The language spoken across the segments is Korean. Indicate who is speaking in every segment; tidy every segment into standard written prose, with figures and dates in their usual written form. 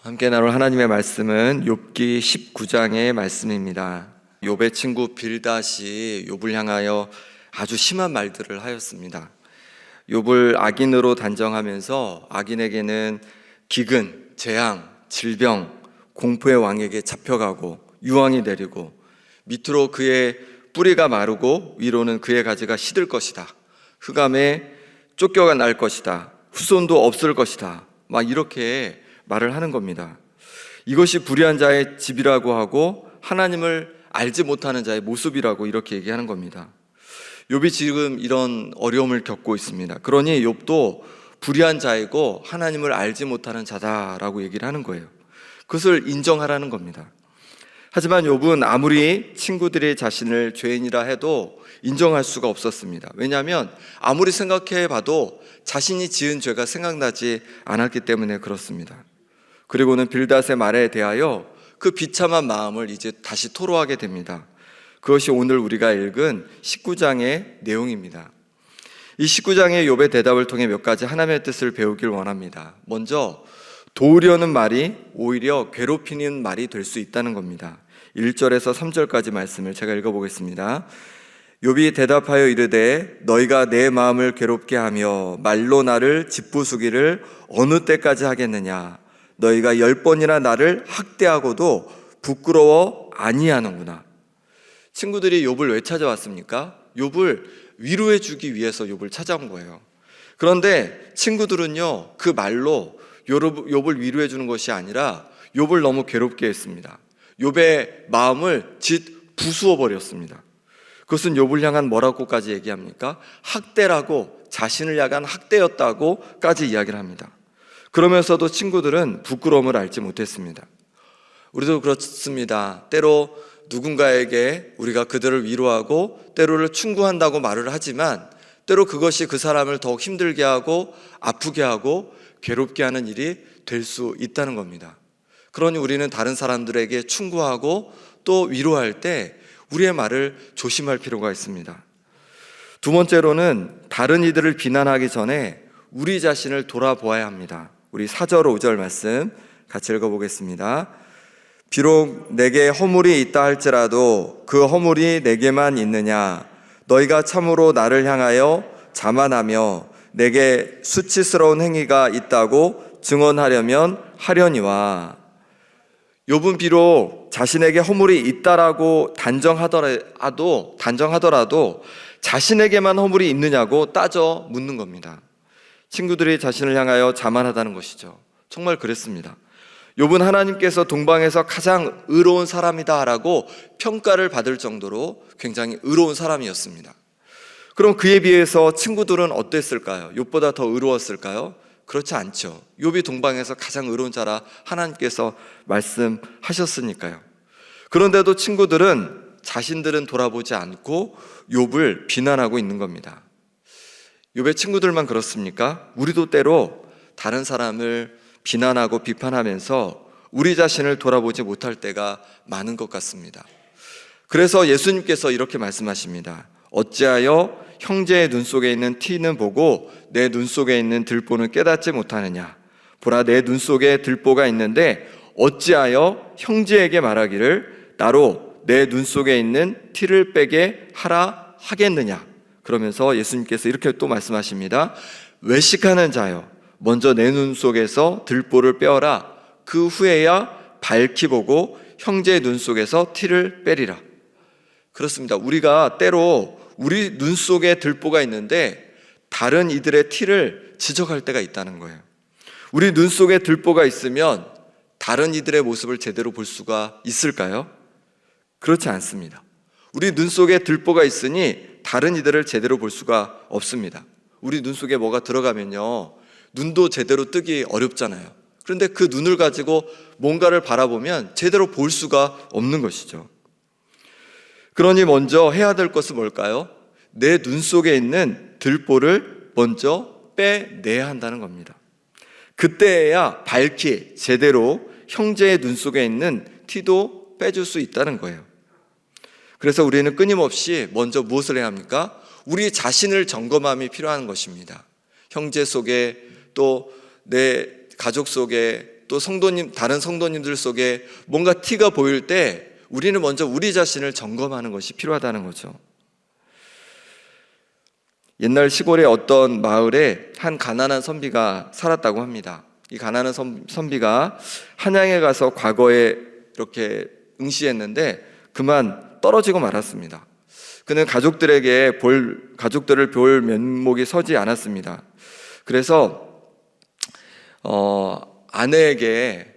Speaker 1: 함께 나눌 하나님의 말씀은 욥기 19장의 말씀입니다. 욥의 친구 빌닷이 욥을 향하여 아주 심한 말들을 하였습니다. 욥을 악인으로 단정하면서 악인에게는 기근, 재앙, 질병, 공포의 왕에게 잡혀가고 유황이 내리고 밑으로 그의 뿌리가 마르고 위로는 그의 가지가 시들 것이다. 흑암에 쫓겨가 날 것이다. 후손도 없을 것이다. 막 이렇게 말을 하는 겁니다. 이것이 불의한 자의 집이라고 하고 하나님을 알지 못하는 자의 모습이라고 이렇게 얘기하는 겁니다. 욥이 지금 이런 어려움을 겪고 있습니다. 그러니 욥도 불의한 자이고 하나님을 알지 못하는 자다라고 얘기를 하는 거예요. 그것을 인정하라는 겁니다. 하지만 욥은 아무리 친구들이 자신을 죄인이라 해도 인정할 수가 없었습니다. 왜냐하면 아무리 생각해 봐도 자신이 지은 죄가 생각나지 않았기 때문에 그렇습니다. 그리고는 빌닷의 말에 대하여 그 비참한 마음을 이제 다시 토로하게 됩니다. 그것이 오늘 우리가 읽은 19장의 내용입니다. 이 19장의 욥의 대답을 통해 몇 가지 하나님의 뜻을 배우길 원합니다. 먼저 도우려는 말이 오히려 괴롭히는 말이 될 수 있다는 겁니다. 1절에서 3절까지 말씀을 제가 읽어보겠습니다. 욥이 대답하여 이르되 너희가 내 마음을 괴롭게 하며 말로 나를 짓부수기를 어느 때까지 하겠느냐. 너희가 10번이나 나를 학대하고도 부끄러워 아니하는구나. 친구들이 욥을 왜 찾아왔습니까? 욥을 위로해 주기 위해서 욥을 찾아온 거예요. 그런데 친구들은요, 그 말로 욥을 위로해 주는 것이 아니라 욥을 너무 괴롭게 했습니다. 욥의 마음을 짓부수어 버렸습니다. 그것은 욥을 향한 뭐라고까지 얘기합니까? 학대라고, 자신을 향한 학대였다고까지 이야기를 합니다. 그러면서도 친구들은 부끄러움을 알지 못했습니다. 우리도 그렇습니다. 때로 누군가에게 우리가 그들을 위로하고 때로를 충고한다고 말을 하지만 때로 그것이 그 사람을 더욱 힘들게 하고 아프게 하고 괴롭게 하는 일이 될 수 있다는 겁니다. 그러니 우리는 다른 사람들에게 충고하고 또 위로할 때 우리의 말을 조심할 필요가 있습니다. 두 번째로는 다른 이들을 비난하기 전에 우리 자신을 돌아보아야 합니다. 우리 4절 5절 말씀 같이 읽어보겠습니다. 비록 내게 허물이 있다 할지라도 그 허물이 내게만 있느냐. 너희가 참으로 나를 향하여 자만하며 내게 수치스러운 행위가 있다고 증언하려면 하려니와. 욥은 비록 자신에게 허물이 있다라고 단정하더라도 자신에게만 허물이 있느냐고 따져 묻는 겁니다. 친구들이 자신을 향하여 자만하다는 것이죠. 정말 그랬습니다. 욥은 하나님께서 동방에서 가장 의로운 사람이다라고 평가를 받을 정도로 굉장히 의로운 사람이었습니다. 그럼 그에 비해서 친구들은 어땠을까요? 욥보다 더 의로웠을까요? 그렇지 않죠. 욥이 동방에서 가장 의로운 자라 하나님께서 말씀하셨으니까요. 그런데도 친구들은 자신들은 돌아보지 않고 욥을 비난하고 있는 겁니다. 욥의 친구들만 그렇습니까? 우리도 때로 다른 사람을 비난하고 비판하면서 우리 자신을 돌아보지 못할 때가 많은 것 같습니다. 그래서 예수님께서 이렇게 말씀하십니다. 어찌하여 형제의 눈 속에 있는 티는 보고 내 눈 속에 있는 들보는 깨닫지 못하느냐. 보라, 내 눈 속에 들보가 있는데 어찌하여 형제에게 말하기를 나로 내 눈 속에 있는 티를 빼게 하라 하겠느냐. 그러면서 예수님께서 이렇게 또 말씀하십니다. 외식하는 자여, 먼저 내 눈 속에서 들보를 빼어라. 그 후에야 밝히 보고 형제의 눈 속에서 티를 빼리라. 그렇습니다. 우리가 때로 우리 눈 속에 들보가 있는데 다른 이들의 티를 지적할 때가 있다는 거예요. 우리 눈 속에 들보가 있으면 다른 이들의 모습을 제대로 볼 수가 있을까요? 그렇지 않습니다. 우리 눈 속에 들보가 있으니 다른 이들을 제대로 볼 수가 없습니다. 우리 눈 속에 뭐가 들어가면요, 눈도 제대로 뜨기 어렵잖아요. 그런데 그 눈을 가지고 뭔가를 바라보면 제대로 볼 수가 없는 것이죠. 그러니 먼저 해야 될 것은 뭘까요? 내 눈 속에 있는 들보를 먼저 빼내야 한다는 겁니다. 그때야 밝히 제대로 형제의 눈 속에 있는 티도 빼줄 수 있다는 거예요. 그래서 우리는 끊임없이 먼저 무엇을 해야 합니까? 우리 자신을 점검함이 필요한 것입니다. 형제 속에 또 내 가족 속에 또 다른 성도님들 속에 뭔가 티가 보일 때 우리는 먼저 우리 자신을 점검하는 것이 필요하다는 거죠. 옛날 시골의 어떤 마을에 한 가난한 선비가 살았다고 합니다. 이 가난한 선비가 한양에 가서 과거에 이렇게 응시했는데 그만 떨어지고 말았습니다. 그는 가족들을 볼 면목이 서지 않았습니다. 그래서 아내에게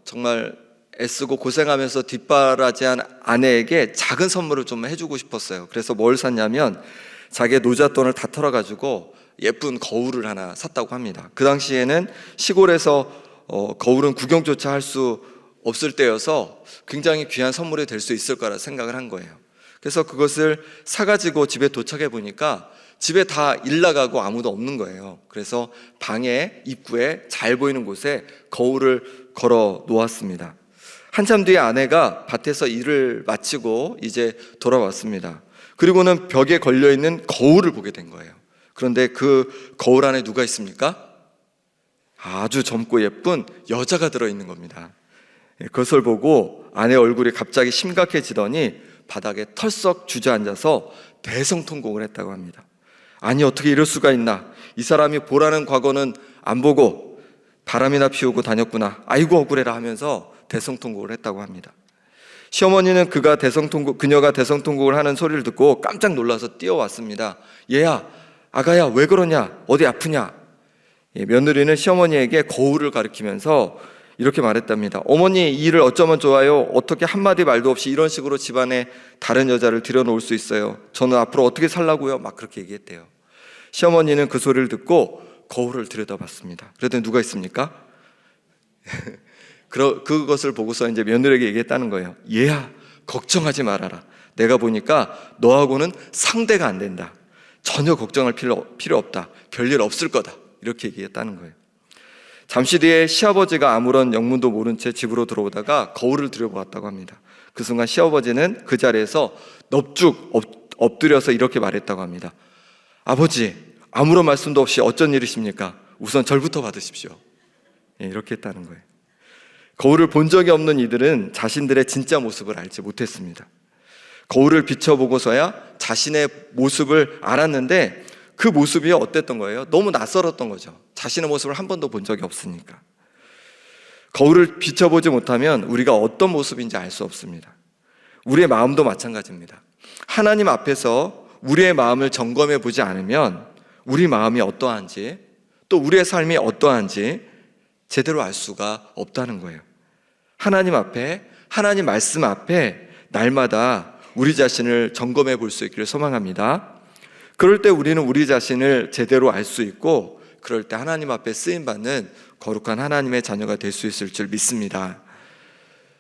Speaker 1: 정말 애쓰고 고생하면서 뒷바라지한 아내에게 작은 선물을 좀 해주고 싶었어요. 그래서 뭘 샀냐면 자기의 노잣돈을 다 털어가지고 예쁜 거울을 하나 샀다고 합니다. 그 당시에는 시골에서 거울은 구경조차 할 수 없을 때여서 굉장히 귀한 선물이 될 수 있을 거라 생각을 한 거예요. 그래서 그것을 사가지고 집에 도착해 보니까 집에 다 일 나가고 아무도 없는 거예요. 그래서 방에 입구에 잘 보이는 곳에 거울을 걸어 놓았습니다. 한참 뒤에 아내가 밭에서 일을 마치고 이제 돌아왔습니다. 그리고는 벽에 걸려있는 거울을 보게 된 거예요. 그런데 그 거울 안에 누가 있습니까? 아주 젊고 예쁜 여자가 들어있는 겁니다. 그것을 보고 아내 얼굴이 갑자기 심각해지더니 바닥에 털썩 주저앉아서 대성통곡을 했다고 합니다. 아니 어떻게 이럴 수가 있나? 이 사람이 보라는 과거는 안 보고 바람이나 피우고 다녔구나. 아이고 억울해라 하면서 대성통곡을 했다고 합니다. 시어머니는 그녀가 대성통곡을 하는 소리를 듣고 깜짝 놀라서 뛰어왔습니다. 얘야, 아가야, 왜 그러냐? 어디 아프냐? 며느리는 시어머니에게 거울을 가리키면서 이렇게 말했답니다. 어머니, 이 일을 어쩌면 좋아요? 어떻게 한마디 말도 없이 이런 식으로 집안에 다른 여자를 들여놓을 수 있어요? 저는 앞으로 어떻게 살라고요? 막 그렇게 얘기했대요. 시어머니는 그 소리를 듣고 거울을 들여다봤습니다. 그랬더니 누가 있습니까? 그것을 보고서 이제 며느리에게 얘기했다는 거예요. 얘야, 걱정하지 말아라. 내가 보니까 너하고는 상대가 안 된다. 전혀 걱정할 필요 없다. 별일 없을 거다. 이렇게 얘기했다는 거예요. 잠시 뒤에 시아버지가 아무런 영문도 모른 채 집으로 들어오다가 거울을 들여보았다고 합니다. 그 순간 시아버지는 그 자리에서 넙죽 엎드려서 이렇게 말했다고 합니다. 아버지, 아무런 말씀도 없이 어쩐 일이십니까? 우선 절부터 받으십시오. 이렇게 했다는 거예요. 거울을 본 적이 없는 이들은 자신들의 진짜 모습을 알지 못했습니다. 거울을 비춰보고서야 자신의 모습을 알았는데 그 모습이 어땠던 거예요? 너무 낯설었던 거죠. 자신의 모습을 한 번도 본 적이 없으니까. 거울을 비춰보지 못하면 우리가 어떤 모습인지 알 수 없습니다. 우리의 마음도 마찬가지입니다. 하나님 앞에서 우리의 마음을 점검해 보지 않으면 우리 마음이 어떠한지 또 우리의 삶이 어떠한지 제대로 알 수가 없다는 거예요. 하나님 앞에, 하나님 말씀 앞에 날마다 우리 자신을 점검해 볼 수 있기를 소망합니다. 그럴 때 우리는 우리 자신을 제대로 알 수 있고 그럴 때 하나님 앞에 쓰임받는 거룩한 하나님의 자녀가 될 수 있을 줄 믿습니다.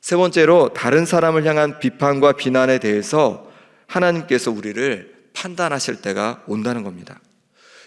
Speaker 1: 세 번째로 다른 사람을 향한 비판과 비난에 대해서 하나님께서 우리를 판단하실 때가 온다는 겁니다.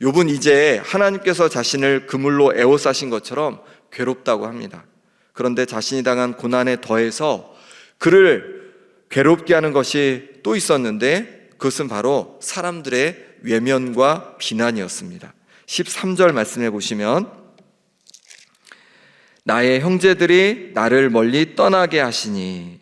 Speaker 1: 욥은 이제 하나님께서 자신을 그물로 에워싸신 것처럼 괴롭다고 합니다. 그런데 자신이 당한 고난에 더해서 그를 괴롭게 하는 것이 또 있었는데 그것은 바로 사람들의 외면과 비난이었습니다. 13절 말씀해 보시면 나의 형제들이 나를 멀리 떠나게 하시니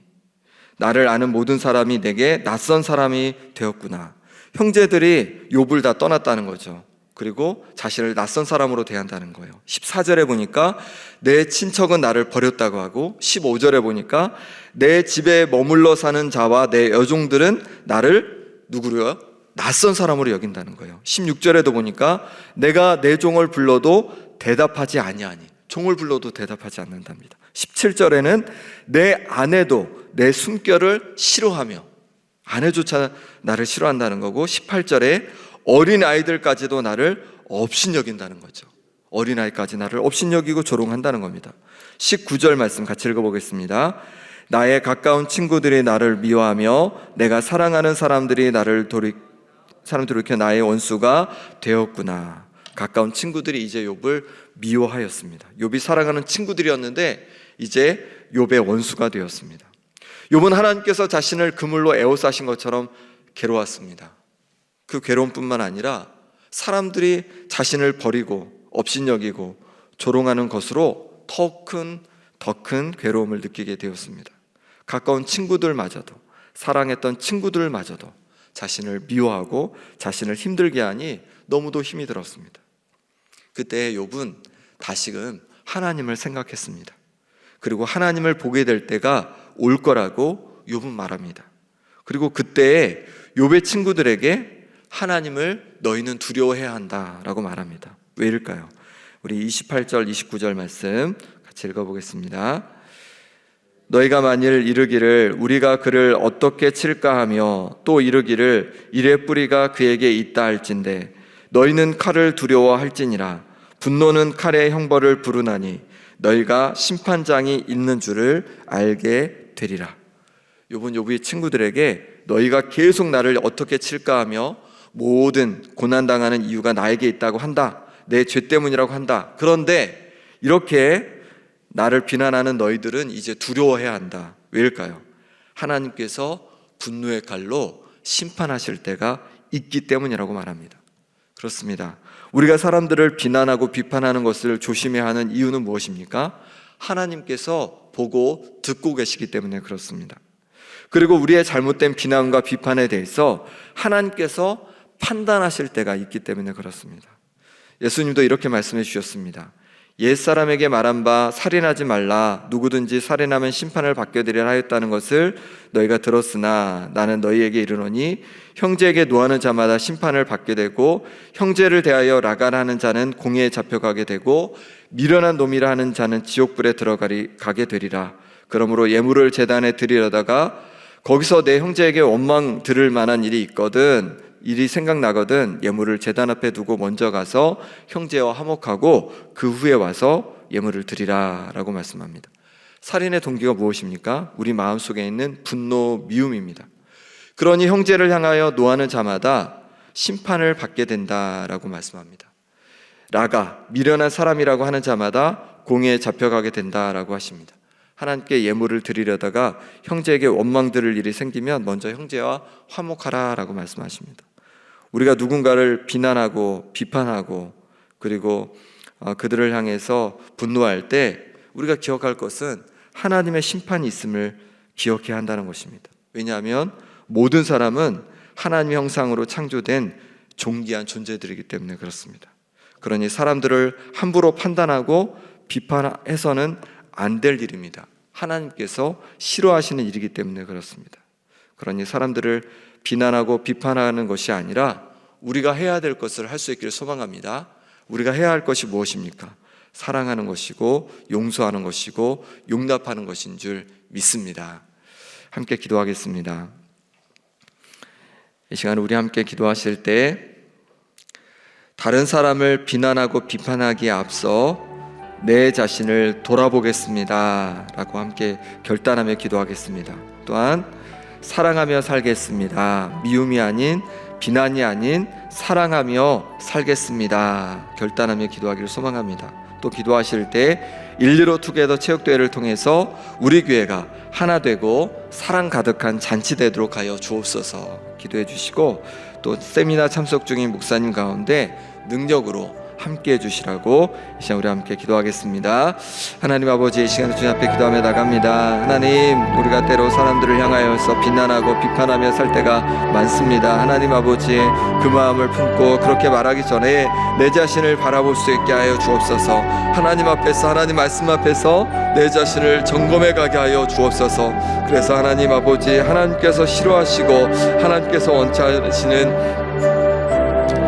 Speaker 1: 나를 아는 모든 사람이 내게 낯선 사람이 되었구나. 형제들이 욥을 다 떠났다는 거죠. 그리고 자신을 낯선 사람으로 대한다는 거예요. 14절에 보니까 내 친척은 나를 버렸다고 하고 15절에 보니까 내 집에 머물러 사는 자와 내 여종들은 나를 누구로요? 낯선 사람으로 여긴다는 거예요. 16절에도 보니까 내가 내 종을 불러도 대답하지 아니하니 종을 불러도 대답하지 않는답니다. 17절에는 내 아내도 내 숨결을 싫어하며 아내조차 나를 싫어한다는 거고 18절에 어린아이들까지도 나를 업신여긴다는 거죠. 어린아이까지 나를 업신여기고 조롱한다는 겁니다. 19절 말씀 같이 읽어보겠습니다. 나의 가까운 친구들이 나를 미워하며 내가 사랑하는 사람들이 나를 돌이켜 나의 원수가 되었구나. 가까운 친구들이 이제 욥을 미워하였습니다. 욥이 사랑하는 친구들이었는데 이제 욥의 원수가 되었습니다. 욥은 하나님께서 자신을 그물로 에워싸신 것처럼 괴로웠습니다. 그 괴로움뿐만 아니라 사람들이 자신을 버리고 업신여기고 조롱하는 것으로 더 큰 괴로움을 느끼게 되었습니다. 가까운 친구들마저도, 사랑했던 친구들마저도 자신을 미워하고 자신을 힘들게 하니 너무도 힘이 들었습니다. 그때 욥은 다시금 하나님을 생각했습니다. 그리고 하나님을 보게 될 때가 올 거라고 욥은 말합니다. 그리고 그때 욥의 친구들에게 하나님을 너희는 두려워해야 한다라고 말합니다. 왜일까요? 우리 28절 29절 말씀 같이 읽어보겠습니다. 너희가 만일 이르기를 우리가 그를 어떻게 칠까 하며 또 이르기를 이래 뿌리가 그에게 있다 할진대 너희는 칼을 두려워할지니라. 분노는 칼의 형벌을 부르나니 너희가 심판장이 있는 줄을 알게 되리라. 욥의 친구들에게 너희가 계속 나를 어떻게 칠까 하며 모든 고난당하는 이유가 나에게 있다고 한다. 내 죄 때문이라고 한다. 그런데 이렇게 나를 비난하는 너희들은 이제 두려워해야 한다. 왜일까요? 하나님께서 분노의 칼로 심판하실 때가 있기 때문이라고 말합니다. 그렇습니다. 우리가 사람들을 비난하고 비판하는 것을 조심해야 하는 이유는 무엇입니까? 하나님께서 보고 듣고 계시기 때문에 그렇습니다. 그리고 우리의 잘못된 비난과 비판에 대해서 하나님께서 판단하실 때가 있기 때문에 그렇습니다. 예수님도 이렇게 말씀해 주셨습니다. 옛사람에게 말한 바 살인하지 말라. 누구든지 살인하면 심판을 받게 되리라 하였다는 것을 너희가 들었으나 나는 너희에게 이르노니 형제에게 노하는 자마다 심판을 받게 되고 형제를 대하여 라간하는 자는 공회에 잡혀가게 되고 미련한 놈이라 하는 자는 지옥불에 들어가게 되리라. 그러므로 예물을 제단에 드리려다가 거기서 내 형제에게 원망 들을 만한 일이 생각나거든 예물을 제단 앞에 두고 먼저 가서 형제와 화목하고 그 후에 와서 예물을 드리라 라고 말씀합니다. 살인의 동기가 무엇입니까? 우리 마음속에 있는 분노, 미움입니다. 그러니 형제를 향하여 노하는 자마다 심판을 받게 된다라고 말씀합니다. 라가, 미련한 사람이라고 하는 자마다 공회에 잡혀가게 된다라고 하십니다. 하나님께 예물을 드리려다가 형제에게 원망 들을 일이 생기면 먼저 형제와 화목하라 라고 말씀하십니다. 우리가 누군가를 비난하고 비판하고 그리고 그들을 향해서 분노할 때 우리가 기억할 것은 하나님의 심판이 있음을 기억해야 한다는 것입니다. 왜냐하면 모든 사람은 하나님의 형상으로 창조된 존귀한 존재들이기 때문에 그렇습니다. 그러니 사람들을 함부로 판단하고 비판해서는 안 될 일입니다. 하나님께서 싫어하시는 일이기 때문에 그렇습니다. 그러니 사람들을 비난하고 비판하는 것이 아니라 우리가 해야 될 것을 할 수 있기를 소망합니다. 우리가 해야 할 것이 무엇입니까? 사랑하는 것이고 용서하는 것이고 용납하는 것인 줄 믿습니다. 함께 기도하겠습니다. 이 시간 우리 함께 기도하실 때 다른 사람을 비난하고 비판하기에 앞서 내 자신을 돌아보겠습니다 라고 함께 결단하며 기도하겠습니다. 또한 사랑하며 살겠습니다. 미움이 아닌 비난이 아닌 사랑하며 살겠습니다. 결단하며 기도하기를 소망합니다. 또 기도하실 때 일리로 투게더 체육대회를 통해서 우리 교회가 하나 되고 사랑 가득한 잔치 되도록 하여 주옵소서 기도해 주시고 또 세미나 참석 중인 목사님 가운데 능력으로 함께 해주시라고 이 시간 우리 함께 기도하겠습니다. 하나님 아버지, 이 시간에 주님 앞에 기도하며 나갑니다. 하나님, 우리가 때로 사람들을 향하여서 비난하고 비판하며 살 때가 많습니다. 하나님 아버지, 그 마음을 품고 그렇게 말하기 전에 내 자신을 바라볼 수 있게 하여 주옵소서. 하나님 앞에서, 하나님 말씀 앞에서 내 자신을 점검해 가게 하여 주옵소서. 그래서 하나님 아버지, 하나님께서 싫어하시고 하나님께서 원치 않으시는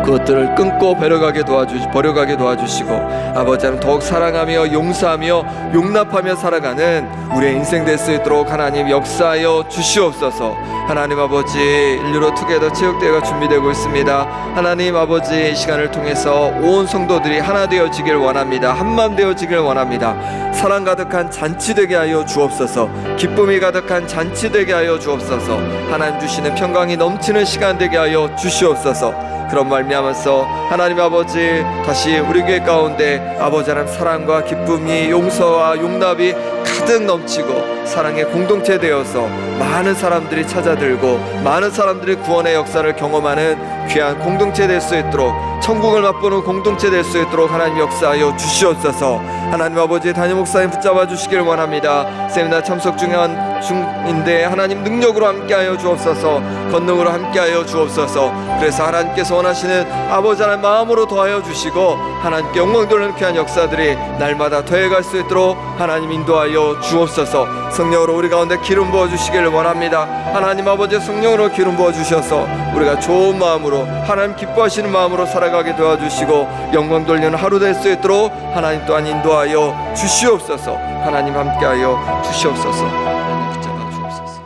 Speaker 1: 그것들을 끊고 버려가게 도와주시고 아버지 하나님 더욱 사랑하며 용서하며 용납하며 살아가는 우리의 인생 될 수 있도록 하나님 역사하여 주시옵소서. 하나님 아버지, 인류로 투게더 체육대회가 준비되고 있습니다. 하나님 아버지, 이 시간을 통해서 온 성도들이 하나 되어지길 원합니다. 한마음 되어지길 원합니다. 사랑 가득한 잔치 되게 하여 주옵소서. 기쁨이 가득한 잔치 되게 하여 주옵소서. 하나님 주시는 평강이 넘치는 시간 되게 하여 주시옵소서. 그런 말미암아서 하나님 아버지, 다시 우리 교회 가운데 아버지 하나님 사랑과 기쁨이 용서와 용납이 가득 넘치고 사랑의 공동체 되어서 많은 사람들이 찾아들고 많은 사람들이 구원의 역사를 경험하는 귀한 공동체 될 수 있도록 천국을 맛보는 공동체 될 수 있도록 하나님 역사하여 주시옵소서. 하나님 아버지, 담임 목사님 붙잡아 주시길 원합니다. 세미나 참석 중인데 하나님 능력으로 함께하여 주옵소서. 권능으로 함께하여 주옵소서. 그래서 하나님께서 원하시는 아버지 하나님 마음으로 더하여 주시고 하나님께 영광 돌리는 귀한 역사들이 날마다 더해갈 수 있도록 하나님 인도하여 주옵소서. 성령으로 우리 가운데 기름 부어 주시기를 원합니다. 하나님 아버지, 성령으로 기름 부어 주셔서 우리가 좋은 마음으로 하나님 기뻐하시는 마음으로 살아가게 도와주시고 영광 돌리는 하루 될 수 있도록 하나님 또한 인도하여 주시옵소서. 하나님 함께하여 주시옵소서. 하나님 붙잡아 주옵소서.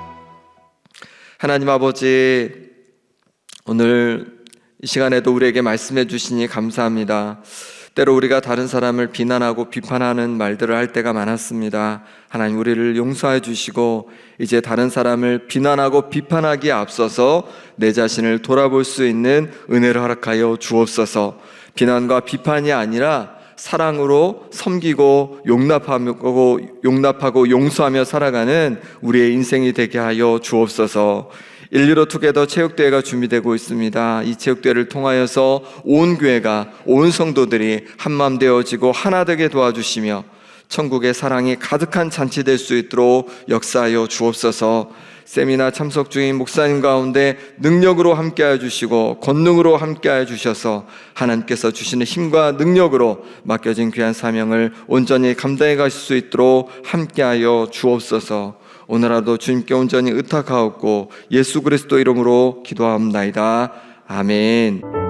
Speaker 1: 하나님 아버지, 오늘 이 시간에도 우리에게 말씀해 주시니 감사합니다. 때로 우리가 다른 사람을 비난하고 비판하는 말들을 할 때가 많았습니다. 하나님, 우리를 용서해 주시고 이제 다른 사람을 비난하고 비판하기에 앞서서 내 자신을 돌아볼 수 있는 은혜를 허락하여 주옵소서. 비난과 비판이 아니라 사랑으로 섬기고 용납하고 용서하며 살아가는 우리의 인생이 되게 하여 주옵소서. 115 투게더 체육대회가 준비되고 있습니다. 이 체육대회를 통하여서 온 교회가, 온 성도들이 한마음 되어지고 하나 되게 도와주시며 천국의 사랑이 가득한 잔치 될 수 있도록 역사하여 주옵소서. 세미나 참석 중인 목사님 가운데 능력으로 함께하여 주시고 권능으로 함께하여 주셔서 하나님께서 주시는 힘과 능력으로 맡겨진 귀한 사명을 온전히 감당해 가실 수 있도록 함께하여 주옵소서. 오늘 하루도 주님께 온전히 의탁하옵고 예수 그리스도 이름으로 기도하옵나이다. 아멘.